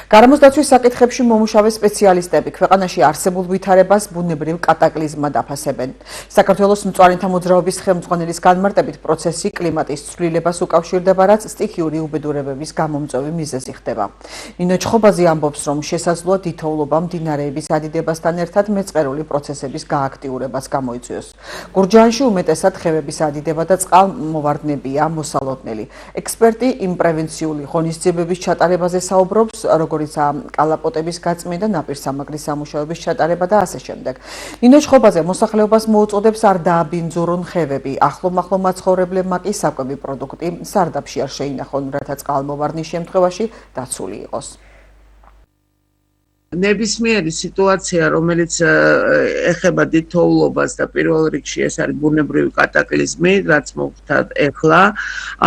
გარემოს დაცვის საკითხებში მომუშავე სპეციალისტები ქვეყანაში არსებულ ვითარებას ბუნებრივ კატაკლიზმად აფასებენ. საქართველოს მწვანეთა მოძრაობის ხელმძღვანელის განმარტებით პროცესი კლიმატის ცვლილებას უკავშირდება, რაც სტიქიური უბედურებების გამომწვევი მიზეზი ხდება. ნინო ჩხობაძე ამბობს, რომ შესაძლოა თითოეულობა მდინარეების ადიდებასთან ერთად მეწყერული პროცესების გააქტიურებას გამოიწვიოს. გურჯაანში უმეტესად ხევების ადიდება და წყალმოვარდნებია მოსალოდნელი. ექსპერტი იმ პრევენციული ღონისძიებების ჩატარებაზე საუბრობს, როგორიცაა კალაპოტების გაწმენდა და ნაპირსამაგრის სამუშაოების ჩატარება და ასე შემდეგ. ნინო ჩხობაძე მოსახლეობას მოუწოდებს არ დააბინძურონ ხევები. ახლო-მახლო მაცხოვრებლებმა კი საკვები პროდუქტი სარდაფში არ შეინახონ, რათა წყალმოვარდნის შემთხვევაში დაცული იყოს. ნებისმიერი სიტუაცია, რომელიც ეხება თითოეულობას და პირველ რიგში ეს არის ბუნებრივი კატაკლიზმი, რაც მოხდა ეხლა,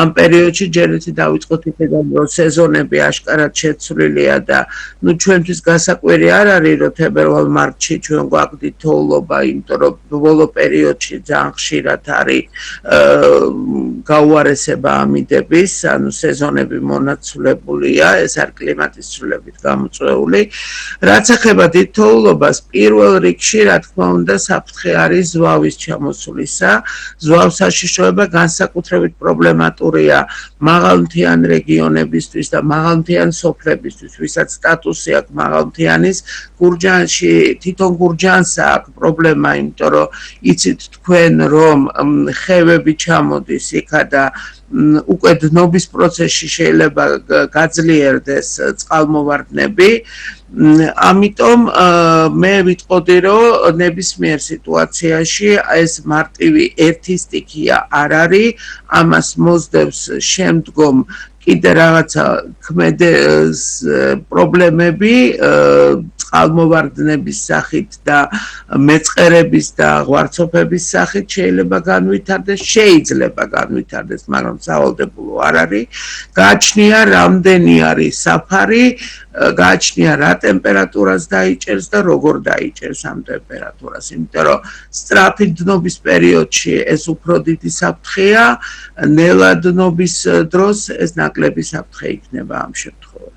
ამ პერიოდში ჯერ ერთი დავიწყოთ იქიდან, რომ სეზონები აშკარად შეცვლილია და ჩვენთვის გასაკვირი არ არის, რომ თებერვალ-მარტში ჩვენ გვაქვს თითოეულობა, იმიტომ რომ ბოლო პერიოდში ძალიან ხშირად არის გაუარესება ამიდების, ანუ სეზონები მონაცვლებულია, ეს არის კლიმატის ცვლილებით გამოწვეული. რაც ეხება თითოეულობას, პირველ რიგში, რა თქმა უნდა, საფრთხე არის ზვავის ჩამოსვლისა. ზვავის საშიშროება განსაკუთრებით პრობლემატურია მაღალმთიან რეგიონებისთვის და მაღალმთიან სოფლებისთვის, ვისაც სტატუსი აქვს მაღალმთიანის. გურჯაანში, თვითონ გურჯაანსა აქვს პრობლემა, იმიტომ რომ იცით თქვენ, რომ ხევები ჩამოდის იქა და უკვე დნობის პროცესში შეიძლება გაძლიერდეს წყალმოვარდნები. ამიტომ მე ვიტყოდი, რომ ნებისმიერ სიტუაციაში ეს მარტივი ერთი სტიქია არ არის, ამას მოსდევს შემდგომ კიდე რაღაცა პრობლემები წყალმოვარდნების სახით და მეწყერების და ღვარცოფების სახით შეიძლება განვითარდეს, მაგრამ სავალდებულო არ არის. გააჩნია რამდენი არის საფარი, გააჩნია რა ტემპერატურას დაიჭერს და როგორ დაიჭერს ამ ტემპერატურას, იმიტომ რომ სწრაფი დნობის პერიოდში ეს უფრო დიდი საფრთხეა, ნელა დნობის დროს ეს ნაკლები საფრთხე იქნება ამ შემთხვევაში.